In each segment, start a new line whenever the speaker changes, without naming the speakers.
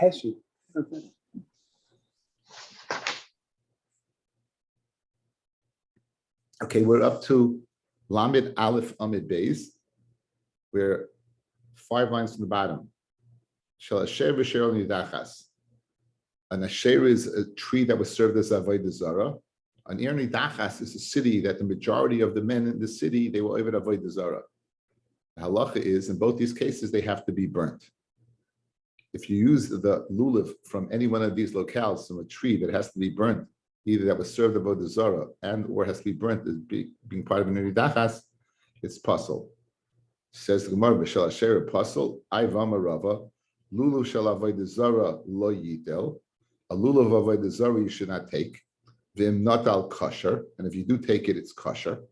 Heshy. Okay.
Okay, we're up to Lamed Aleph Amid Beis. We're 5 lines from the bottom. Shal Asher v'Sher Nidachas. An Asher is a tree that was served as Avodah Zarah. An Ir Nidachas is a city that the majority of the men in the city, they will Ovid Avodah Zarah. The halacha is, in both these cases, they have to be burnt. If you use the lulav from any one of these locales, from a tree that has to be burnt, either that was served Avodah Zarah and or has to be burnt as being part of an Nidachas, it's puzzle. Says the Gemara, B'Shal Asher puzzle, Ayvama Rava, lulav shel Avodah Zarah lo yitel. A lulav of Avodah Zarah you should not take. V'im not al kosher, and if you do take it, it's kosher.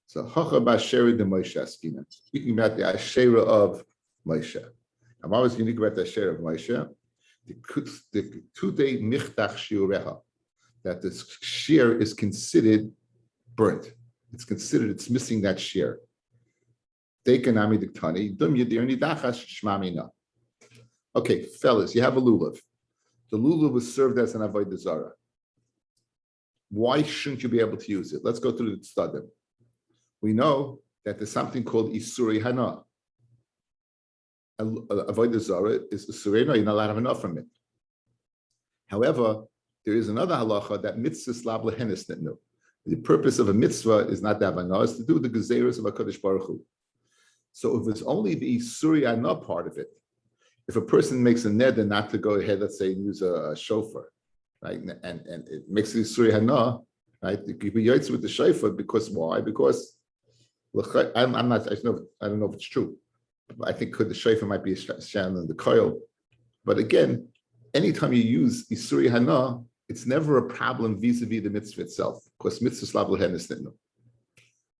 So Hacha b'Ashera de Moshe Askina. Speaking about the Ashera of Moshe. And what was unique about the Ashera of Moshe? The Tudei Michtach Shiureha, that the shear is considered burnt. It's missing that shear. Okay, fellas, you have a lulav. The lulav was served as an avodah zarah. Why shouldn't you be able to use it? Let's go through the tzaddim. We know that there's something called isuri hana. Avodah zarah is isuri hana. You're not allowed to have enough from it. However, there is another halacha that mitzvah slav lehenis nitnu. The purpose of a mitzvah is not to have hana, it's to do the gezeros of HaKadosh Baruch Hu. So if it's only the isuri hana part of it, if a person makes a neder not to go ahead, let's say, and use a shofar, right, and it makes the isuri hana, right, you can be yotze with the shofar because why? Because I'm not. I don't know if it's true. I think the shofar might be a shan in the coil, but again, anytime you use isuri hana, it's never a problem vis-a-vis the mitzvah itself, because mitzvah slav lehenis nitnu.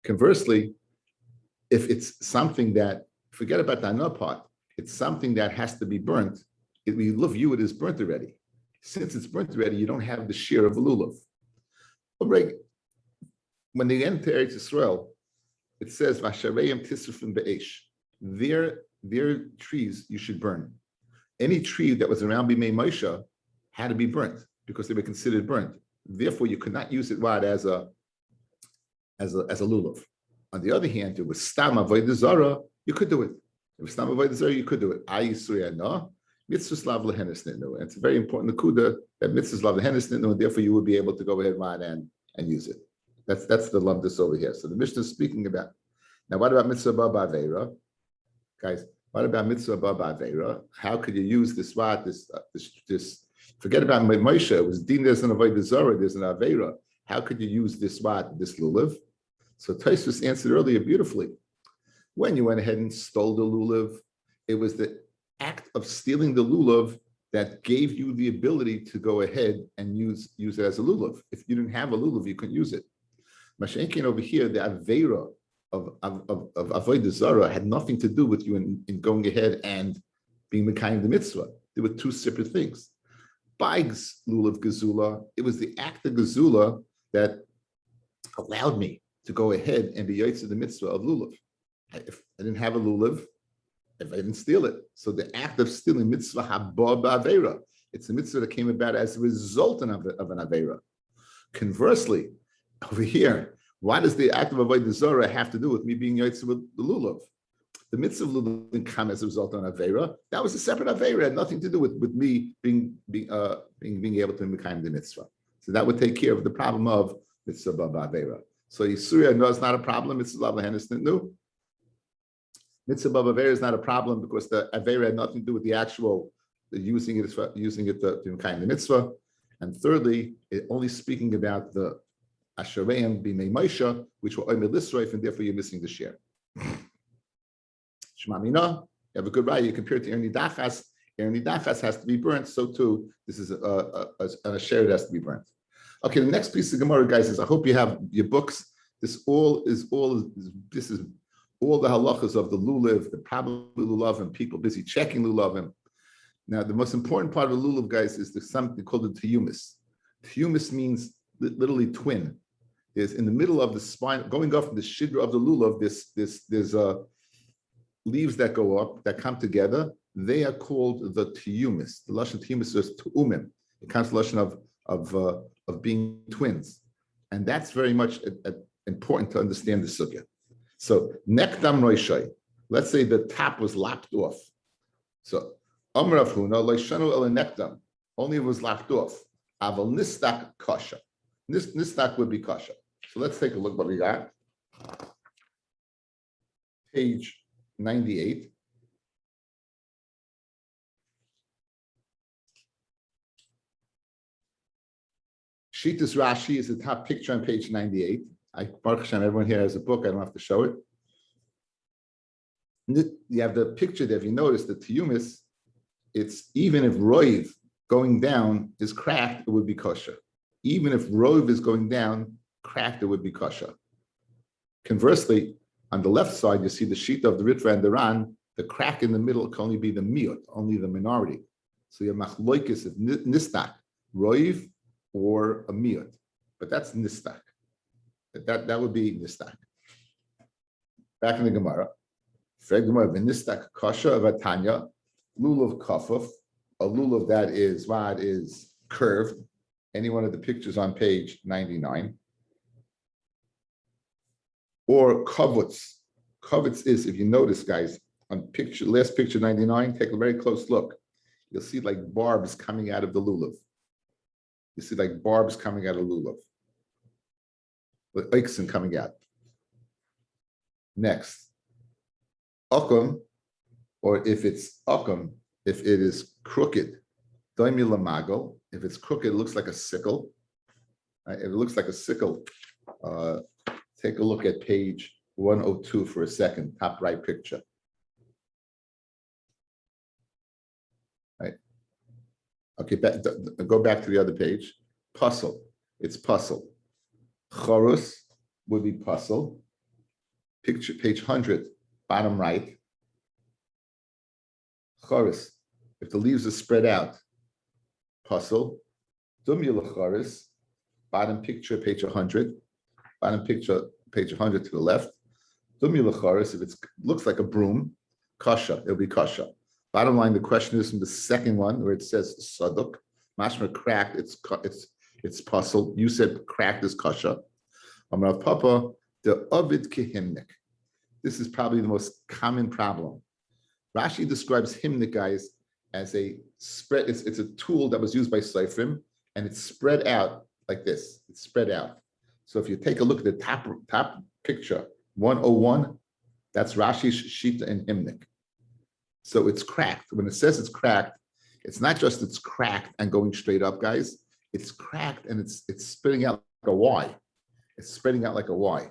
Conversely, if it's something that, forget about the hana part, it's something that has to be burnt, we view it as burnt already. Since it's burnt already, you don't have the shear of a lulav. When they enter Eretz Yisrael, it says, Vashareim tisrufim be'esh. Their trees you should burn. Any tree that was around Bimei Moshe had to be burnt because they were considered burnt. Therefore, you could not use it as a lulav. On the other hand, it was stam avodah zarah, you could do it. If it's stam avodah zarah, you could do it. Mitzvah slav lehenis nitnu. And it's a very important nakuda that mitzvah slav lehenis nitnu, and therefore you would be able to go ahead and use it. That's the lumdus over here. So the Mishnah is speaking about. Now, what about mitzvah ba'aveira? Guys, what about mitzvah ba'aveira? How could you use this word, this forget about Moshe, it was din there's an avodah zarah, there's an aveira. How could you use this word, this lulav? So Tosfos answered earlier beautifully. When you went ahead and stole the lulav, it was the act of stealing the lulav that gave you the ability to go ahead and use it as a lulav. If you didn't have a lulav, you couldn't use it. Mashenkin over here, the aveira of avodah zarah had nothing to do with you in going ahead and being mekayim the mitzvah. They were two separate things. By lulav gezula, it was the act of gezula that allowed me to go ahead and be yotze the mitzvah of lulav. If I didn't have a lulav, if I didn't steal it, so the act of stealing mitzvah haba ba'aveira, it's a mitzvah that came about as a result of an aveira. Conversely, over here, why does the act of avodah zarah have to do with me being yotze with the lulav? The mitzvah of lulav didn't come as a result of an aveira. That was a separate aveira. It had nothing to do with me being able to mekayim the mitzvah. So that would take care of the problem of mitzvah ba'aveira. So Yisuria no, it's not a problem. Mitzvah lehenis nitnu. Mitzvah ba'aveira is not a problem because the aveira had nothing to do with the actual using it to mekayim the mitzvah. And thirdly, only speaking about the Ashereim b'mei Moshe, which were omer lisroif, and therefore you're missing the share. Shema mina, you have a good right. You compare it to Erni Dachas. Erni Dachas has to be burnt. So too, this is a share that has to be burnt. Okay, the next piece of Gemara, guys, is I hope you have your books. This is all the halachas of the lulav, the probably lulav, and people busy checking lulav. Now, the most important part of the lulav, guys, is there's something called the tiyumis. Tiyumis means literally twin. There's in the middle of the spine, going off from the shidra of the lulav, there's leaves that go up, that come together, they are called the tiyumis. The lashon tiyumis is tu'umim. It comes from the lashon of being twins, and that's very much important to understand the sugya. So nekdam roishay. Let's say the top was lopped off. So Amar Rav Huna loishanu el nekdam. Only it was lopped off. Aval nistak kasha. Nistak would be kasha. So let's take a look what we got. Page 98. Shitas Rashi is the top picture on page 98. Baruch Hashem, everyone here has a book. I don't have to show it. You have the picture there. If you notice the tiyumis, it's even if roiv going down is cracked, it would be kosher. Even if roiv is going down, cracked, it would be kosher. Conversely, on the left side, you see the sheet of the Ritva and the Ran, the crack in the middle can only be the miut, only the minority. So you have machloikis of nistak, roiv, or a miut. But that's nistak. That would be nistak. Back in the Gemara. Nistak kasha of atanya, lulav kafuf. A lulav that is curved. Any one of the pictures on page 99. Or kavutz. Kavutz is, if you notice, guys, on last picture 99, take a very close look. You'll see like barbs coming out of the lulav. You see like barbs coming out of lulav. With oxen coming out. Next. Okum, or if it's okum, if it is crooked, doimi lamago. If it's crooked, it looks like a sickle. Right? If it looks like a sickle, take a look at page 102 for a second, top right picture. Right. Okay, go back to the other page. Puzzle. It's puzzle. Chorus would be puzzle. Picture page 100, bottom right. Chorus. If the leaves are spread out, puzzle. Dumya chorus. Bottom picture, page 100. Bottom picture, page 100 to the left. Dumya chorus. If it looks like a broom, kasha. It'll be kasha. Bottom line, the question is from the second one where it says saduk, mashma cracked. It's puzzle. You said cracked is kasha. Amrav Papa, the ovid kehimnik. This is probably the most common problem. Rashi describes himnik, guys, as a spread. It's a tool that was used by Seifrim, and it's spread out like this. It's spread out. So if you take a look at the top picture, 101, that's Rashi's shita and himnik. So it's cracked. When it says it's cracked, it's not just it's cracked and going straight up, guys. It's cracked and it's spitting out like a Y. It's spreading out like a Y.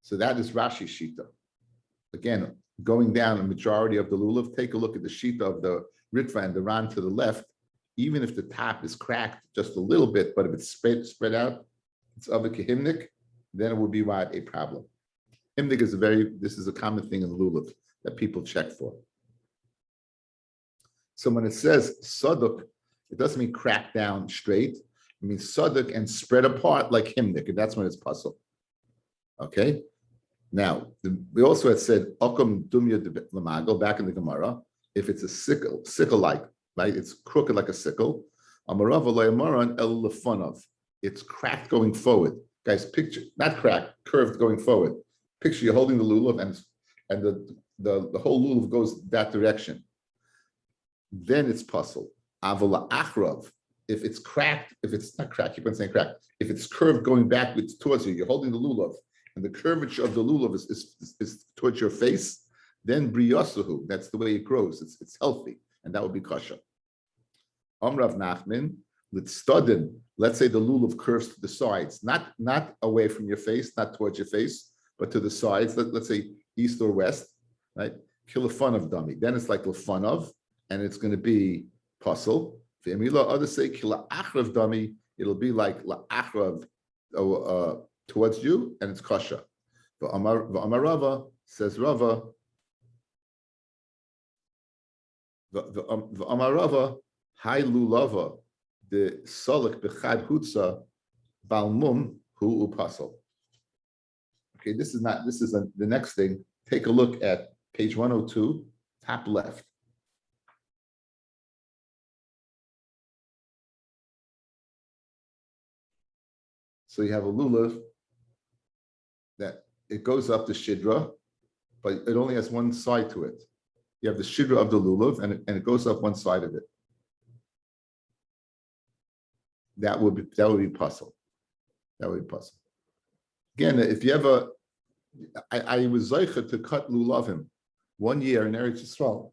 So that is Rashi Shita. Again, going down a majority of the lulav, take a look at the Shita of the Ritva and the Ran to the left. Even if the top is cracked just a little bit, but if it's spread out, it's of a kehimnik, then it would be what a problem. Himnik is this is a common thing in lulav that people check for. So when it says saduk, it doesn't mean crack down straight. It means saduk and spread apart like himnik, and that's when it's puzzle. Okay? Now, we also had said, okum dumya lamago, back in the Gemara, if it's a sickle-like, right? It's crooked like a sickle. Amarav amaran el lefonav. It's cracked going forward. Guys, picture, not cracked, curved going forward. Picture you're holding the lulav and the whole lulav goes that direction. Then it's puzzle. Avala achrav. If it's cracked, if it's not cracked, keep on saying cracked. If it's curved going backwards towards you, you're holding the lulav, and the curvature of the lulav is towards your face, then briyasuhu, that's the way it grows. It's healthy, and that would be kasha. Amrav Nachman, litstadin. Let's say the lulav curves to the sides, not away from your face, not towards your face, but to the sides. Let's say east or west, right? Kilafanav dummy. Then it's like lafanav, and it's going to be puzzle. Others say kila achrav dummy. It'll be like la achrav towards you, and it's kasha. V'amar Rava, says Rava. V'amar Rava, hai lulava the solik bechad hutza balmum hu upasal. Okay, this is the next thing. Take a look at page 102, top left. So you have a lulav that it goes up the shidra, but it only has one side to it. You have the shidra of the lulav, and it goes up one side of it. That would be puzzle. That would be puzzle. Again, if you ever, I was zeicha to cut lulavim 1 year in Eretz Yisrael.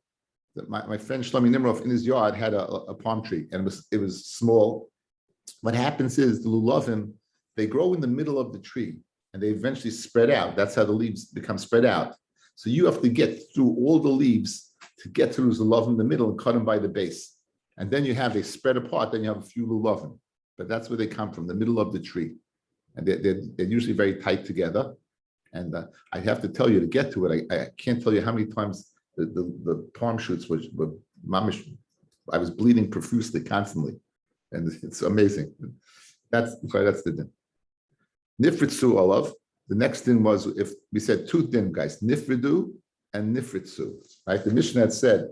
My friend Shlomi Nimrov in his yard had a palm tree, and it was small. What happens is the lulavim, they grow in the middle of the tree, and they eventually spread out. That's how the leaves become spread out. So you have to get through all the leaves to get to the lulavim in the middle and cut them by the base. And then they spread apart, then you have a few lulavim. But that's where they come from, the middle of the tree. And they're usually very tight together. And I have to tell you, to get to it, I can't tell you how many times the palm shoots were mamish. I was bleeding profusely, constantly. And it's amazing. That's the din. Nifritzu olav. The next din was, if we said two din, guys, nifridu and nifritzu. Right? The Mishnah had said,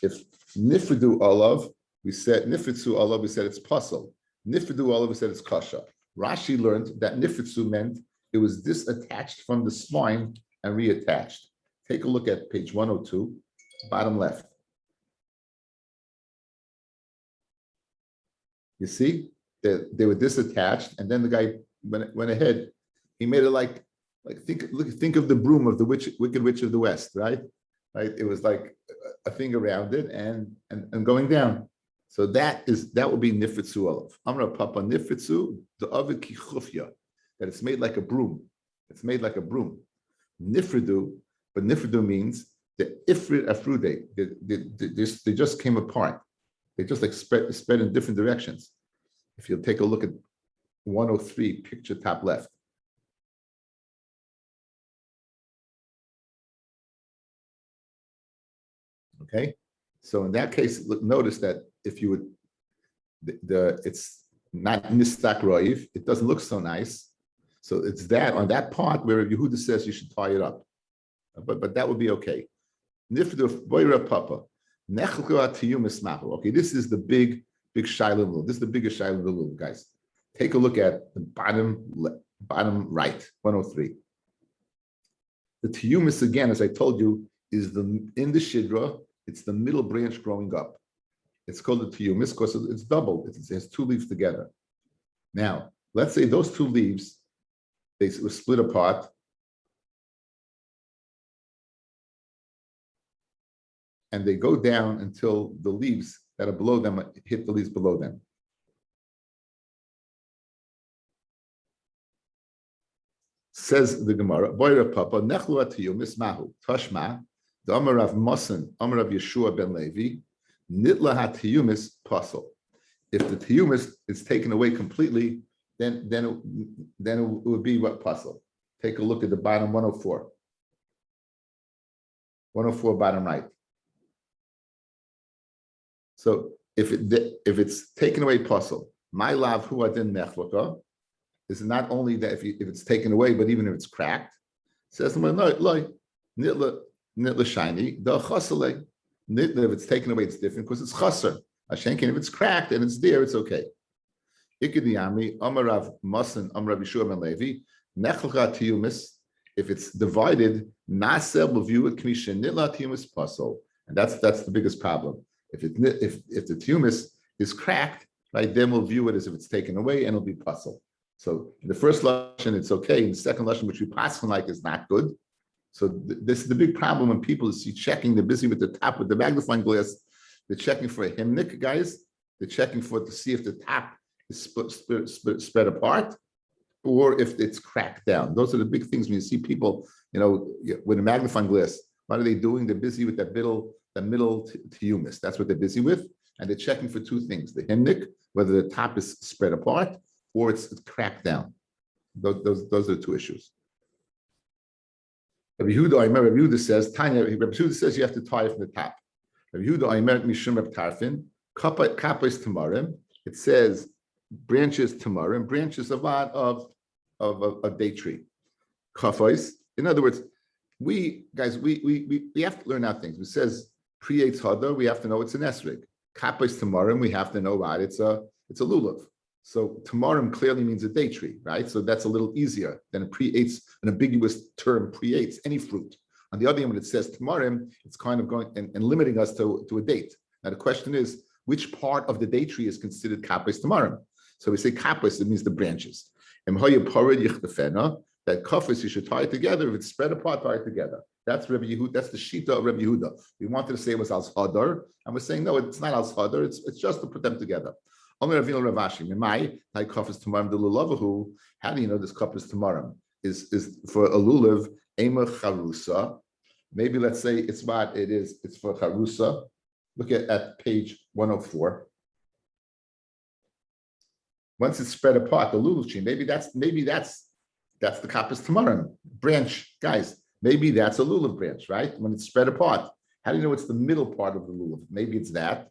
if nifridu olav, we said nifritzu olav, we said it's puzzle. Nifridu olav, we said it's kasha. Rashi learned that nifritzu meant it was disattached from the spine and reattached. Take a look at page 102, bottom left. You see, they were disattached, and then the guy went ahead. He made it like think of the broom of the Wicked Witch of the West, right? Right. It was like a thing around it and going down. So that would be nifritzu olav. Amra papa nifritzu the ovid ki chufya, that it's made like a broom. It's made like a broom. Nifridu, but nifridu means the ifrit afrude. They just came apart. They just like spread in different directions. If you'll take a look at 103, picture top left. Okay, so in that case, notice that if you would, it's not nistak roiv, it doesn't look so nice. So it's that on that part where Yehuda says you should tie it up, but that would be okay. Nifdu boira papa nechelka tiyumis mahu. Okay, this is the big shiloh lul. This is the biggest shiloh lul, guys. Take a look at the bottom right, 103. The tiyumis, again, as I told you, is in the shidra. It's the middle branch growing up. It's called the tiyumis because it's double. It has two leaves together. Now, let's say those two leaves, they were split apart. And they go down until the leaves that are below them hit the leaves below them. Says the Gemara, Boira Papa, Nechlu Atiyumis Mahu, Tashma, the Amar of Mosan, Amar of Yeshua ben Levi, Nitla Hatiyumis Pasal. If the Tiyumis is taken away completely, then it would be what Pasal. Take a look at the bottom 104. 104 bottom right. So if it's taken away Pasal, my love who adin nechlaka, is not only that if it's taken away, but even if it's cracked, says nitla shiny, the chasale. Nitla, if it's taken away, it's different because it's chaser. Ashenkin, if it's cracked and it's there, it's okay. Ikidiyami, Amarav Masan, Amarav Yeshua ben Levi, nechlcha tiyumis, if it's divided, nasel will view it kmisha nitla tiyumis pasol. And that's the biggest problem. If the tiyumis is cracked, right, then we'll view it as if it's taken away and it'll be pasol. So in the first lashon, it's okay. In the second lashon, which we pass on like, is not good. So this is the big problem when people see checking. They're busy with the top with the magnifying glass. They're checking for a hymnic, guys. They're checking to see if the top is spread apart or if it's cracked down. Those are the big things when you see people, with a magnifying glass. What are they doing? They're busy with the middle tiyumis. That's what they're busy with, and they're checking for two things: the hymnic, whether the top is spread apart or it's cracked down. Those are the two issues. Rabbi Yehuda says, Tanya, Rabbi Yehuda says you have to tie it from the top. Rabbi Yehuda Mishum Reb Tarfin, kapos tamarim. It says branches tamarim, branches of a date tree. Kafos. In other words, we have to learn out things. It says pre-eitz hadar, we have to know it's an esrig. Kapos tamarim, we have to know what it's a lulav. So tamarim clearly means a date tree, right? So that's a little easier than pre-eitz, an ambiguous term pre-eitz, any fruit. On the other hand, when it says tamarim, it's kind of going and limiting us to a date. Now the question is, which part of the date tree is considered kapos tamarim? So we say kapos, it means the branches. That kafis you should tie it together. If it's spread apart, tie it together. That's Rabbi Yehuda. That's the shita of Rabbi Yehuda. We wanted to say it was al hadar, and we're saying no, it's not al hadar. It's just to put them together. How do you know this cup is tamarim? Is for a lulav ema charusa? Maybe let's say it's what it is. It's for charusa. Look at page 104. Once it's spread apart, the lulav tree. Maybe that's the kapos tamarim branch, guys. Maybe that's a lulav branch, right? When it's spread apart. How do you know it's the middle part of the lulav? Maybe it's that.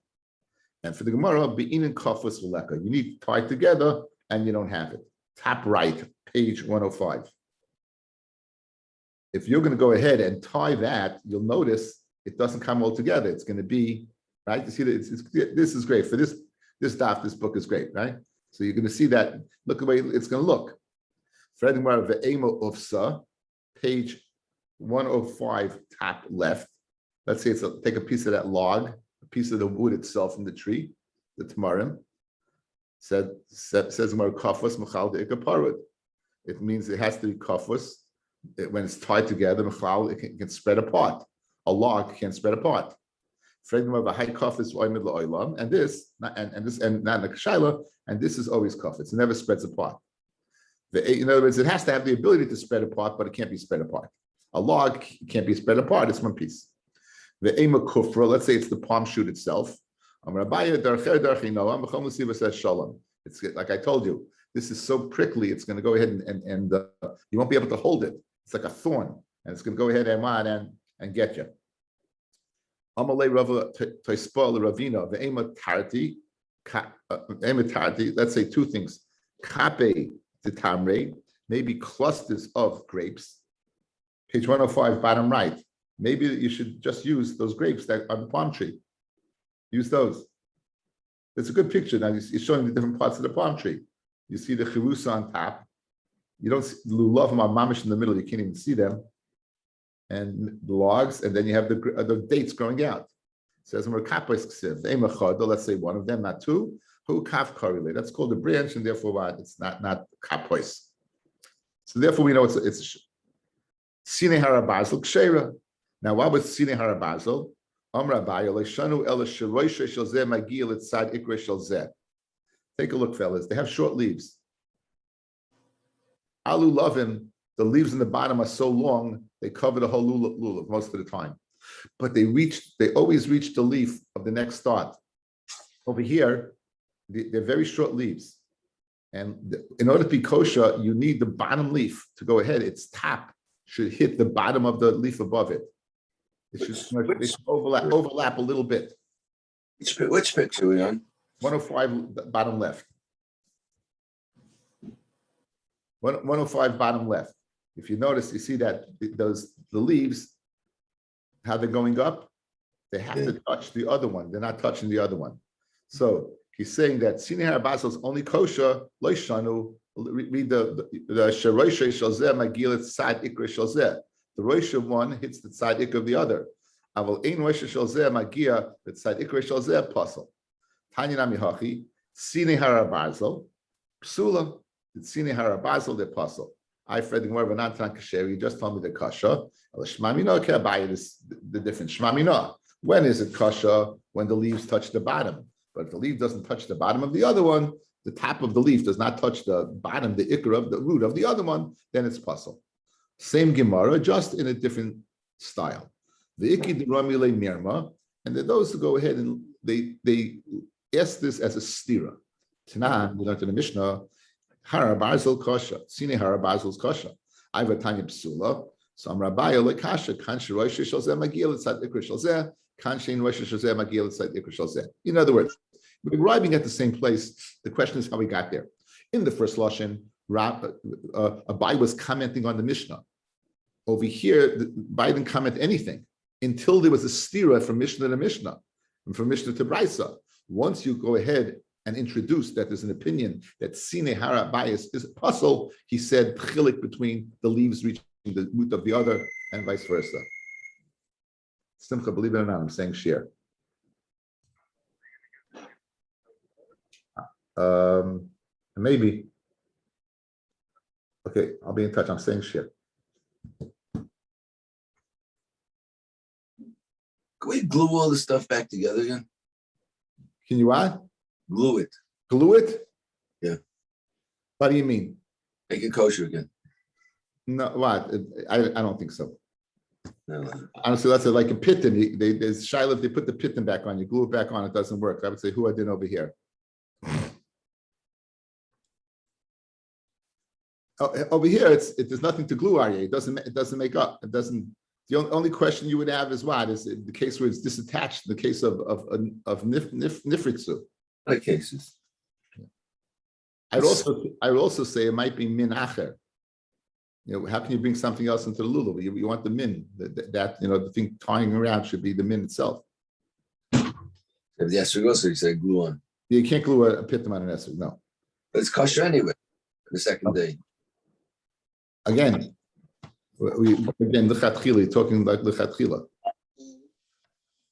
And for the Gemara, be'in and kafos v'leka. You need to tie it together, and you don't have it. Top right, page 105. If you're going to go ahead and tie that, you'll notice it doesn't come all together. It's going to be, right? You see that this is great. For this daf, this book is great, right? So you're going to see that. Look the way it's going to look. Page 105, top left. Let's say take a piece of that log, a piece of the wood itself from the tree, the tamarim. Says kafos machal de ikaparud. It means it has to be kafos. When it's tied together, machal, it can spread apart. A log can spread apart. And this and not like shaila, and this is always kafos. It never spreads apart. In other words, it has to have the ability to spread apart, but it can't be spread apart. A log can't be spread apart, it's one piece. The ema kufra, let's say it's the palm shoot itself. It's like I told you, this is so prickly, it's going to go ahead and you won't be able to hold it. It's like a thorn, and it's going to go ahead and get you. Let's say two things. Kape the tamre, maybe clusters of grapes. Page 105, bottom right. Maybe you should just use those grapes that on the palm tree. Use those. It's a good picture. Now you're showing the different parts of the palm tree. You see the chirusa on top. You don't see the lulav are mamish in the middle. You can't even see them. And the logs, and then you have the dates growing out. It says let's say one of them, not two. Who kaf korrelate? That's called a branch, and therefore what? It's not kapois. So therefore we know it's sine harabazal kshera. Now what was sine harabazal? Take a look, fellas. They have short leaves. Alu lovim, the leaves in the bottom are so long, they cover the whole lulav most of the time. But they always reach the leaf of the next start. Over here, they're very short leaves. And in order to be kosher, you need the bottom leaf to go ahead. Its top should hit the bottom of the leaf above it. It should overlap a little bit.
Which picture are we on?
105 bottom left. 105 bottom left. If you notice, you see that the leaves, how they're going up, they have to touch the other one. They're not touching the other one. So he's saying that Sinei Harabazal is only kosher, lo shanu. Read the Sheroisha Shalzeh Magil Tzad Ikra Shalzeh. The Roisha one hits the Tzad Ikra of the other. Aval Ein Roisha Shalzeh Magia the Tzad Ikra Shalzeh Apostle. Tanya Nami Hachi Sinei Harabazal Psula. The Sinei Harabazal the Apostle. I Fred more of an Antan Kasher. You just told me the kasha. Shmamina Kabai is the difference. Shmamina. When is it kasha? When the leaves touch the bottom. But if the leaf doesn't touch the bottom of the other one, the top of the leaf does not touch the bottom, the ikra of the root of the other one, then it's puzzle. Same Gemara, just in a different style. The Iki de Ramile Mirma, and then those who go ahead and they ask this as a stira. Tanan, we learned in the Mishnah, Harabazel Kasha, Sine Harabazel's Kasha. I have a Tanya Psula, some Rabbi Kasha, Kanshi Rosh Shalzeh Magil, it's at Ikra Shalzeh, Kanshin Rosh Shalzeh Magil, it's at Ikra Shalzeh. In other words, we're arriving at the same place. The question is how we got there. In the first Lashon, Abai was commenting on the Mishnah. over here, Biden didn't comment anything until there was a stira from Mishnah to Mishnah, and from Mishnah to Brisa. Once you go ahead and introduce that there's an opinion that Sine Hara bias is a puzzle, he said chilik between the leaves reaching the root of the other and vice versa. Simcha, believe it or not, I'm saying share. Maybe. Okay, I'll be in touch. I'm saying share.
Can we glue all this stuff back together again?
Can you what?
Glue it.
Glue it?
Yeah.
What do you mean?
Make it kosher again.
No, what? I don't think so.
No.
Honestly, that's like a pitin. There's Shiloh, if they put the pitin back on, you glue it back on, it doesn't work. I would say, who I did over here. Over here, there's nothing to glue, Aryeh. It doesn't make up. It doesn't. The only question you would have is what is the case where it's disattached. In the case of nifritzu.
Other cases.
I would also say it might be min acher. How can you bring something else into the lulav? You want the min. That the thing tying around should be the min itself.
If the esrog also, you say glue on.
You can't glue a pitim on an esrog. No.
But it's kosher anyway. The second day.
Again, lechatchila, talking like lechatchila.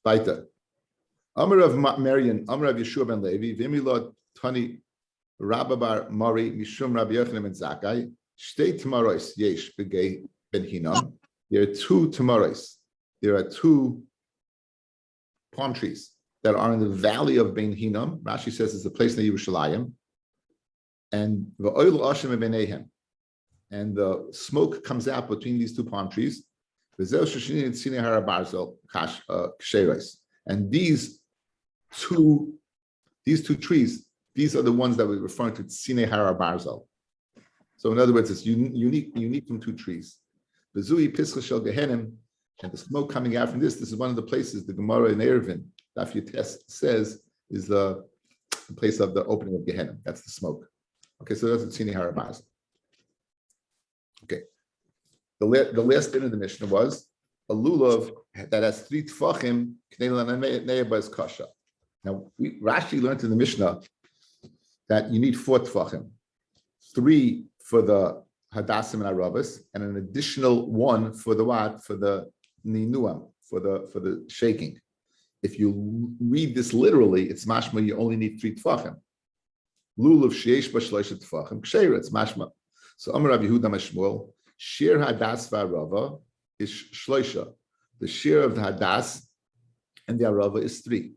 Baita. Amar of Marian, Amar of Yeshua ben Levi, Vimilot Tani Rababar Mari Mishum Rabbi Yochanan ben Zakkai. Shtei tamaros yesh begay ben Hinam. There are two tamaros. There are two palm trees that are in the valley of Ben Hinam. Rashi says it's a place near Yerushalayim. And the oil Hashem benehem. And the smoke comes out between these two palm trees. And these two trees, these are the ones that we're referring to Sine Hara Barzal. So in other words, it's unique from two trees. The Zui Pischa Shel Gehenim, and the smoke coming out from this is one of the places the Gemara in Eruvin, Daf Yomi says, is the place of the opening of Gehenim. That's the smoke. Okay, so that's what Sine Hara Barzal. Okay, the last bit of the Mishnah was a lulav that has 3 tefachim is kasha. Now Rashi learned in the Mishnah that you need 4 tefachim, 3 for the hadassim and arabas, and an additional 1 for the what? For the ninuam, for the shaking. If you read this literally, it's mashma you only need 3 tefachim. Lulav sheish b'shloisha tefachim ksheira. It's mashma. So Amar Rabbi Yehuda Mashmuel, shir hadas v'arava is shloisha. The shir of the hadas and the arava is 3.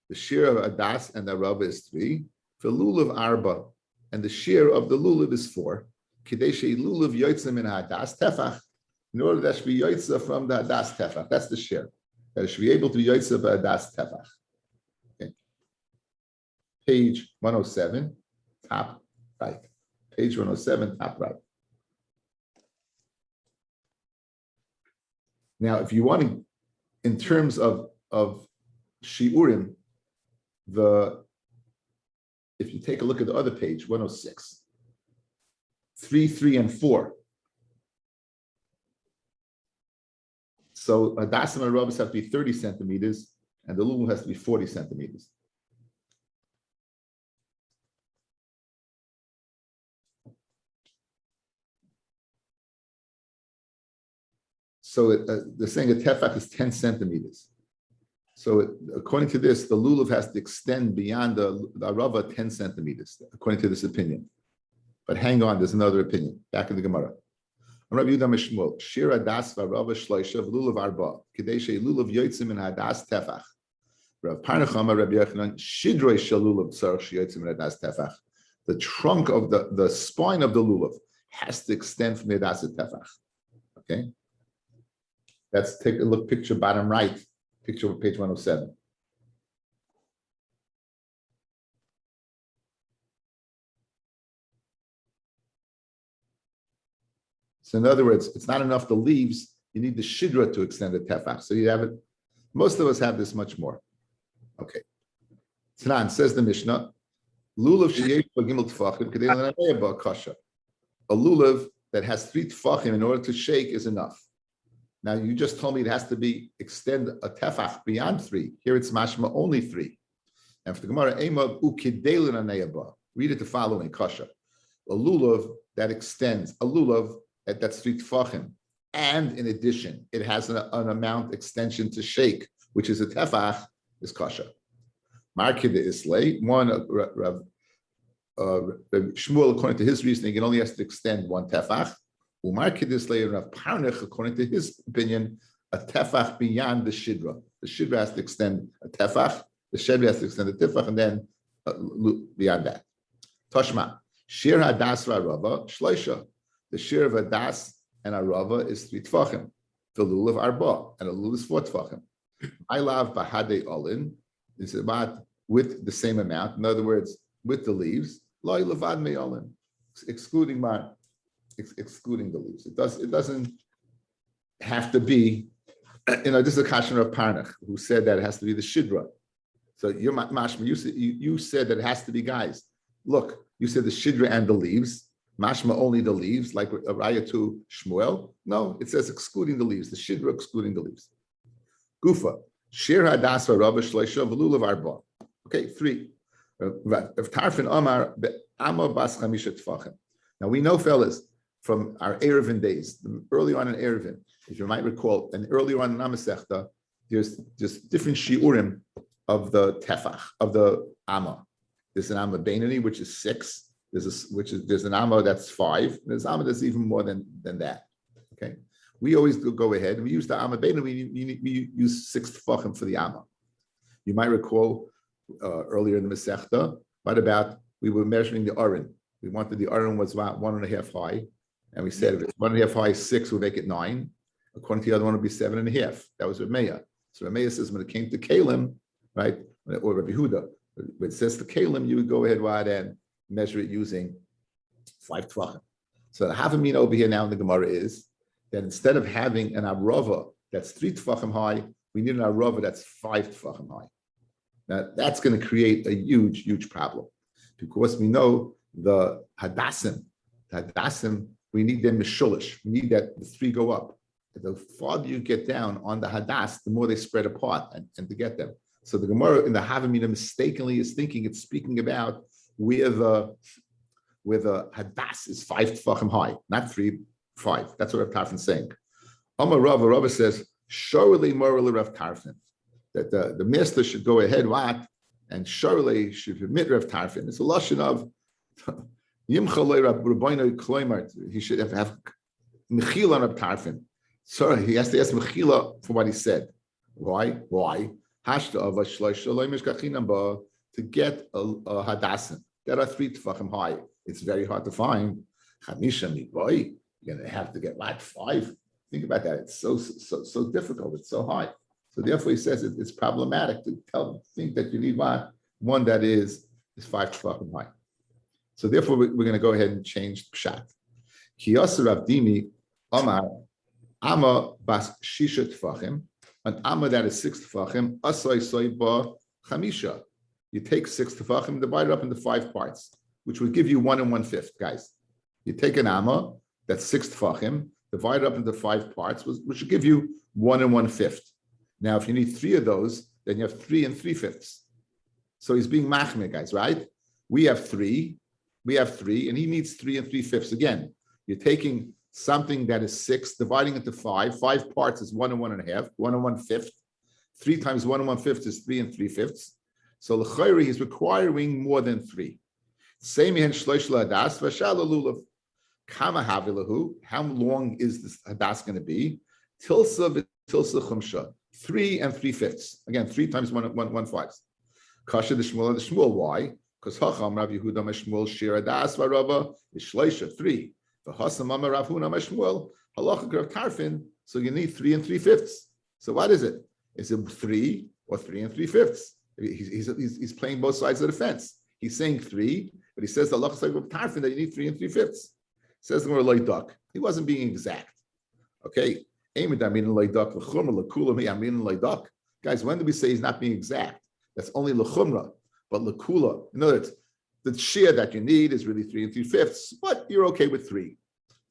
The shir of hadas and the arava is 3. The lulav arba and the shir of the lulav is 4. Kadeshe lulav yotzim min hadas tefach. In order that should be yotza from the hadas tefach. That's the shir. That it should be able to be yotza by hadas tefach. Okay. Page 107, top right. Page 107, top right. Now, if you want to, in terms of shiurim, if you take a look at the other page, 106, 3, 3, and 4. So Hadassim and Arabas have to be 30 centimeters, and the lulav has to be 40 centimeters. So they're saying a tefach is 10 centimeters. So according to this, the lulav has to extend beyond the arava 10 centimeters, according to this opinion. But hang on, there's another opinion. Back in the Gemara. Rabbi Yehuda Mishmuel, shir hadas v'arava shloisha v'lulav arba, k'dei she'lulav yotzim min hadas tefach. Rav Parnachama, Rabbi Yochanan, shidroi shel lulav tzarich sheyotzim min hadas tefach. The trunk of the spine of the lulav has to extend from the hadas tefach. Okay. Let's take a look, picture bottom right, picture of page 107. So in other words, it's not enough the leaves, you need the shidra to extend the tefach. So you have it, most of us have this much more. Okay. Tanan says the Mishnah, lulav sheyesh b'gimel tefachim k'dei l'namei ba'kasha. A lulav that has 3 tefachim in order to shake is enough. Now you just told me it has to be extend a tefach beyond 3. Here it's mashma only 3. And for the Gemara, read it the following kasha. A lulav that extends, a lulav that's 3 tefachim, and in addition, it has an amount extension to shake, which is a tefach, is kasha. Markid islay, one Shmuel, according to his reasoning, it only has to extend 1 tefach. Umarkid islay, Rav Parnach, according to his opinion, a tefach beyond the shidra. The shidra has to extend a tefach, the shidra has to extend a tefach, and then beyond that. Toshma, shir hadas v'arava shloisha. The shir of hadas and arava is 3 tefachim. The lulav arba, and a lulav is 4 tefachim. I love bahade olin is about with the same amount. In other words, with the leaves, loy levad me olin, excluding the leaves. It doesn't have to be. This is a kashan of Parnach who said that it has to be the shidra. So you're mashma. You said that it has to be guys. Look, you said the shidra and the leaves. Mashma only the leaves, like a raya to Shmuel. No, it says excluding the leaves. The shidra excluding the leaves. Gufa shir hadas v'rava shleisha v'lulav arba. Okay, 3. If tarfin amar be'ama bas chamisha tefachim. Now we know, fellas, from our Erevin days, early on in Erevin, if you might recall, and earlier on in Amasechta, there's different shiurim of the tefach, of the amma. There's an amma beinani, which is 6. There's an amma that's 5. And there's amma that's even more than that. Okay, we always go ahead and we use the amma beinani. We use 6 tefachim for the amma. You might recall earlier in the Masechta, what about we were measuring the aron. We wanted the aron was about 1.5 high, and we said if it's 1.5 high, 6 would make it 9. According to the other one, it would be 7.5. That was Rameh. So Rameh says when it came to Kalim, right, or Rabbi Huda, when it says to Kalim, you would go ahead and measure it using 5 tefachim. So the Havamina over here now in the Gemara is that instead of having an arava that's 3 tefachim high, we need an arava that's 5 tefachim high. Now that's going to create a huge problem, because we know the hadassim, we need them mishulish. We need that the 3 go up. The farther you get down on the hadas, the more they spread apart and to get them. So the Gemara in the Havamina mistakenly is thinking it's speaking about where the hadas is 5 tefachim high, not 3, 5. That's what Rav Tarfon is saying. Amar Rava says, surely morally Rav Tarfon, that the master should go ahead and surely should permit Rav Tarfon. It's a lashon of he should have mechila on Rav Tarfon. So he has to ask mechila for what he said. Why? To get a hadassim that are 3 tefachim high. It's very hard to find. Chamisha mitboy, you're going to have to get 5. Think about that. It's so difficult. It's so high. So therefore, he says it's problematic to think that you need one that is 5 tefachim high. So therefore, we're going to go ahead and change pshat. Kiyasa Rav Dimi Amar Amma bas shisha tefachim, an amma that is 6 tefachim, asay soiba chamisha. You take 6 tefachim, divide it up into 5 parts, which would give you 1 1/5, guys. You take an amma that's 6 tefachim, divide it up into 5 parts, which would give you 1 1/5. Now, if you need 3 of those, then you have 3 3/5. So he's being machmir, guys, right? We have 3, and he needs 3 3/5. Again, you're taking something that is 6, dividing into 5. 5 parts is 1 1/2, 1 1/5. 3 times 1 1/5 is 3 3/5. So l'chayri, he's requiring more than 3. Same in shloish ladas v'shal lulav. Kama havilahu. How long is this hadas going to be? Tilsa chumsha. 3 3/5. Again, 3 times 1 1/5. Kasha the Shmuel. Why? Because Hacham Rav Yehuda Meshmuel Shir Hadas Varava is Shleisha 3. The Hasam Amar Rav Huna Meshmuel Halacha Rav Tarfin. So you need 3 3/5. So what is it? Is it 3 or 3 3/5? He's playing both sides of the fence. He's saying 3, but he says the Halacha of Rav Tarfin that you need 3 3/5. Says the Gemara Loidak. He wasn't being exact. Okay. Guys, when do we say he's not being exact? That's only l'chumra, but l'kula. In other words, the share that you need is really 3 3/5, but you're okay with 3.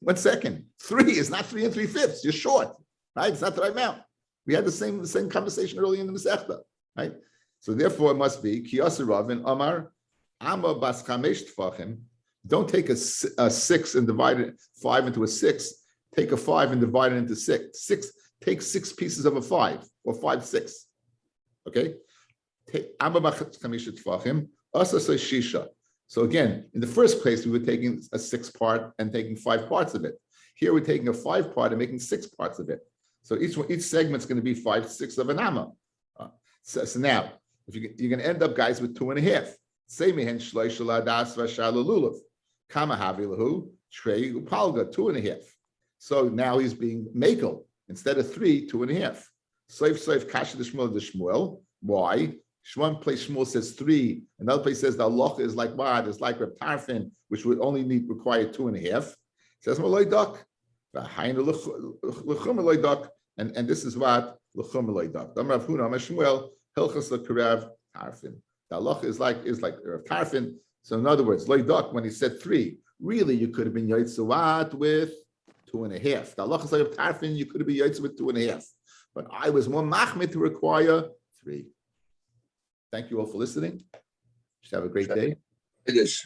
1 second. 3 is not 3 3/5. You're short, right? It's not the right amount. We had the same conversation earlier in the Masechta, right? So therefore, it must be Kiyasa Ravin Amar Amma Bas Chamesh Tfachim. Don't take a 6 and divide it 5 into a 6. Take a 5 and divide it into 6. Take 6 pieces of a 5 or 5 6. Okay. Amma Bas Chamesh Tfachim. Asa Shisha. So again, in the first place, we were taking a 6 part and taking 5 parts of it. Here we're taking a 5 part and making 6 parts of it. So each segment's going to be 5/6 of an amma. So now, if you're going to end up, guys, with 2.5. Say mehen shloisha ladas v'shala lulav. Kama havilahu trei upalga 2.5. So now he's being makel instead of 3, 2.5. Soif kasha d'shmuel. Why? One place Shmuel says 3. Another place says the halacha is like what? It's like Reb Tarfin, which would only require 2.5. It says maloi dak. And this is what l'chum maloi dak. Amar Rav Huna Shmuel hilchas l'karev Tarfin. The halacha is like Reb Tarfin. So in other words, loy dak when he said 3, really you could have been yotzewat with 2.5. The halacha is like Reb Tarfin, you could have been yotzewat with 2.5. But I was more machmir to require 3. Thank you all for listening. Just have a great day.
It is.